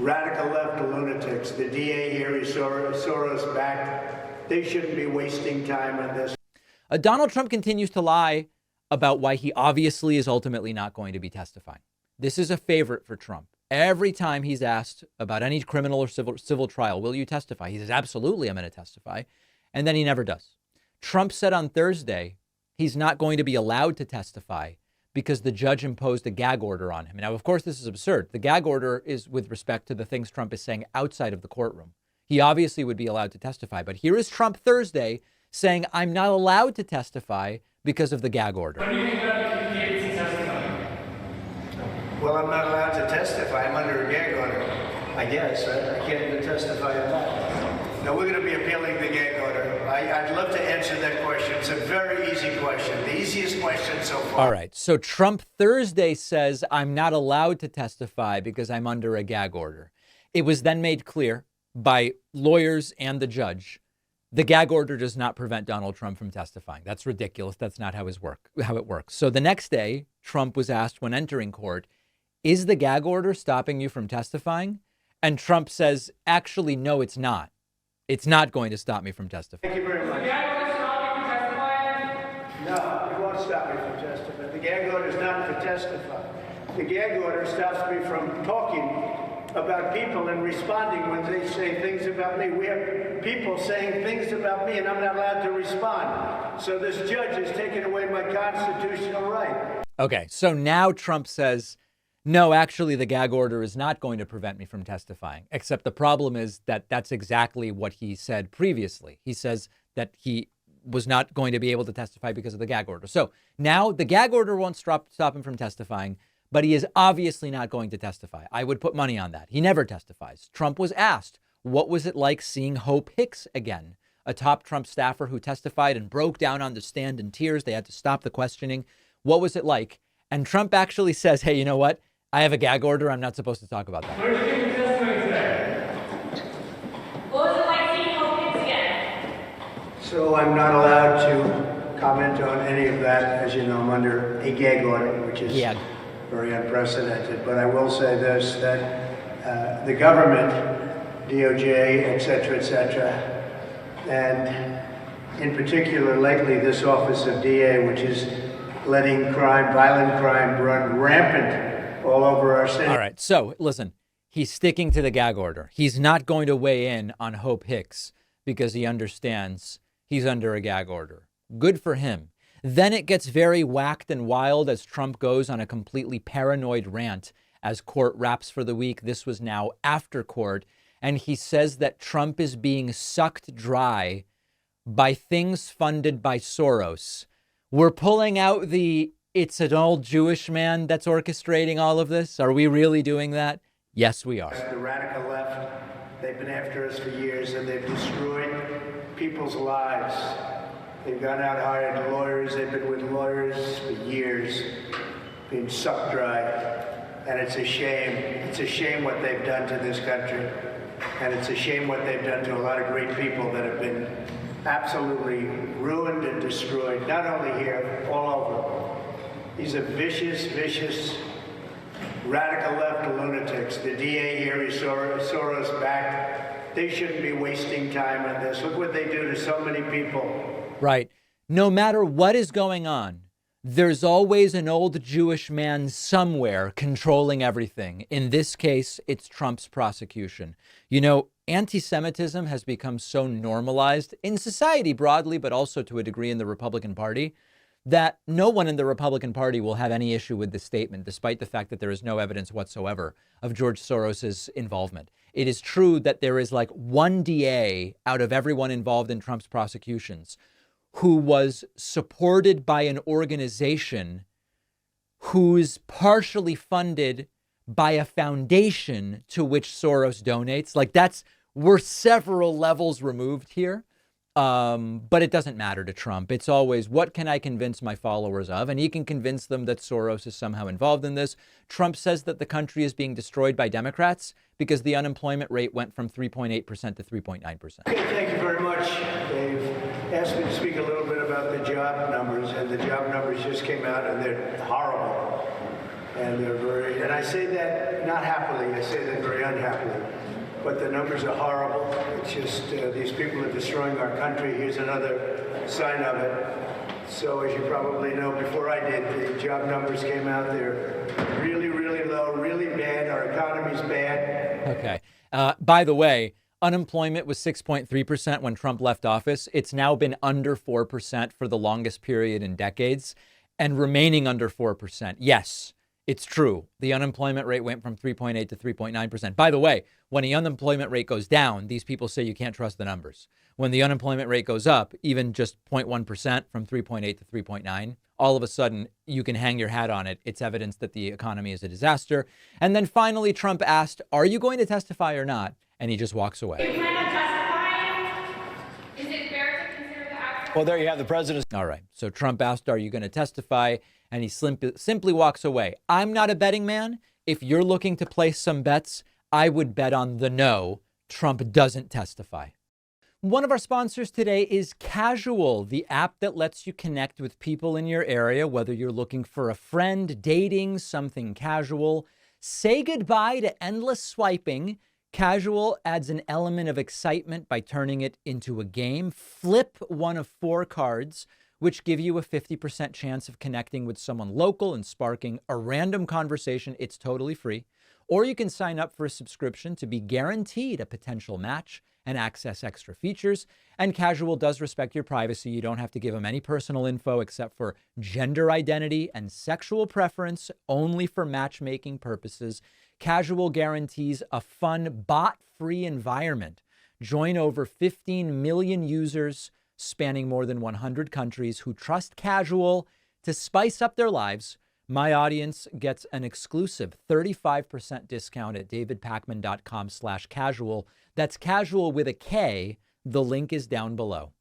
radical left lunatics. The DA here is Soros backed. They shouldn't be wasting time on this. Donald Trump continues to lie about why he obviously is ultimately not going to be testifying. This is a favorite for Trump. Every time he's asked about any criminal or civil trial, will you testify? He says, absolutely, I'm going to testify. And then he never does. Trump said on Thursday he's not going to be allowed to testify because the judge imposed a gag order on him. Now, of course, this is absurd. The gag order is with respect to the things Trump is saying outside of the courtroom. He obviously would be allowed to testify. But here is Trump Thursday saying, I'm not allowed to testify because of the gag order. When do you think that he gets to testify? Well, I'm not allowed to testify. I'm under a gag order. I guess. I can't even testify on that. No, we're going to be appealing the gag order. I'd love to answer that question. It's a very easy question. The easiest question so far. All right. So Trump Thursday says, I'm not allowed to testify because I'm under a gag order. It was then made clear by lawyers and the judge, the gag order does not prevent Donald Trump from testifying. That's ridiculous. That's not how it works. So the next day, Trump was asked when entering court, is the gag order stopping you from testifying? And Trump says, actually, no, it's not. It's not going to stop me from testifying. Thank you very much. The gag order stop you from testifying? No, it won't stop me from testifying. The gag order is not to testify. The gag order stops me from talking about people and responding when they say things about me. We have people saying things about me and I'm not allowed to respond. So this judge has taken away my constitutional right. Okay, so now Trump says, no, actually, the gag order is not going to prevent me from testifying, except the problem is that that's exactly what he said previously. He says that he was not going to be able to testify because of the gag order. So now the gag order won't stop him from testifying, but he is obviously not going to testify. I would put money on that. He never testifies. Trump was asked, what was it like seeing Hope Hicks again? A top Trump staffer who testified and broke down on the stand in tears. They had to stop the questioning. What was it like? And Trump actually says, hey, you know what? I have a gag order. I'm not supposed to talk about that. Where did you think testimony today? What was it like seeing Hope Hicks again? So I'm not allowed to comment on any of that. As you know, I'm under a gag order, which is very unprecedented. But I will say this, that the government, DOJ, et cetera, and in particular lately this office of DA, which is letting crime, violent crime, run rampant all over our city. All right. So listen, he's sticking to the gag order. He's not going to weigh in on Hope Hicks because he understands he's under a gag order. Good for him. Then it gets very whacked and wild as Trump goes on a completely paranoid rant as court wraps for the week. This was now after court. And he says that Trump is being sucked dry by things funded by Soros. We're pulling out it's an old Jewish man that's orchestrating all of this. Are we really doing that? Yes, we are. The radical left, they've been after us for years and they've destroyed people's lives. They've gone out, hired lawyers. They've been with lawyers for years, being sucked dry. And it's a shame. It's a shame what they've done to this country. And it's a shame what they've done to a lot of great people that have been absolutely ruined and destroyed, not only here, all over. These are vicious, radical left lunatics. The DA here is Soros backed. They shouldn't be wasting time on this. Look what they do to so many people. Right. No matter what is going on, there's always an old Jewish man somewhere controlling everything. In this case, it's Trump's prosecution. You know, anti-Semitism has become so normalized in society broadly, but also to a degree in the Republican Party, that no one in the Republican Party will have any issue with this statement, despite the fact that there is no evidence whatsoever of George Soros's involvement. It is true that there is like one DA out of everyone involved in Trump's prosecutions who was supported by an organization who's partially funded by a foundation to which Soros donates. Like we're several levels removed here. But it doesn't matter to Trump. It's always, what can I convince my followers of? And he can convince them that Soros is somehow involved in this. Trump says that the country is being destroyed by Democrats because the unemployment rate went from 3.8% to 3.9%. Okay, thank you very much. They've asked me to speak a little bit about the job numbers, and the job numbers just came out, and they're horrible. And they're very, and I say that not happily, I say that very unhappily. But the numbers are horrible. It's just these people are destroying our country. Here's another sign of it. So as you probably know, before I did, the job numbers came out. They're really, really low, really bad. Our economy's bad. Okay. By the way, unemployment was 6.3% when Trump left office. It's now been under 4% for the longest period in decades and remaining under 4%. Yes, it's true. The unemployment rate went from 3.8 to 3.9%. By the way, when the unemployment rate goes down, these people say you can't trust the numbers. When the unemployment rate goes up, even just 0.1% from 3.8 to 3.9, all of a sudden you can hang your hat on it. It's evidence that the economy is a disaster. And then finally, Trump asked, are you going to testify or not? And he just walks away. You plan on testifying? Is it fair to consider the act? Well, there you have the president. All right. So Trump asked, are you going to testify? And he simply walks away. I'm not a betting man. If you're looking to place some bets, I would bet on the no. Trump doesn't testify. One of our sponsors today is Casual, the app that lets you connect with people in your area, whether you're looking for a friend, dating, something casual. Say goodbye to endless swiping. Casual adds an element of excitement by turning it into a game. Flip one of 4 cards, which give you a 50% chance of connecting with someone local and sparking a random conversation. It's totally free. Or you can sign up for a subscription to be guaranteed a potential match and access extra features. And Casual does respect your privacy. You don't have to give them any personal info except for gender identity and sexual preference, only for matchmaking purposes. Casual guarantees a fun, bot-free environment. Join over 15 million users spanning more than 100 countries who trust Casual to spice up their lives. My audience gets an exclusive 35% discount at davidpakman.com/casual. That's casual with a K. The link is down below.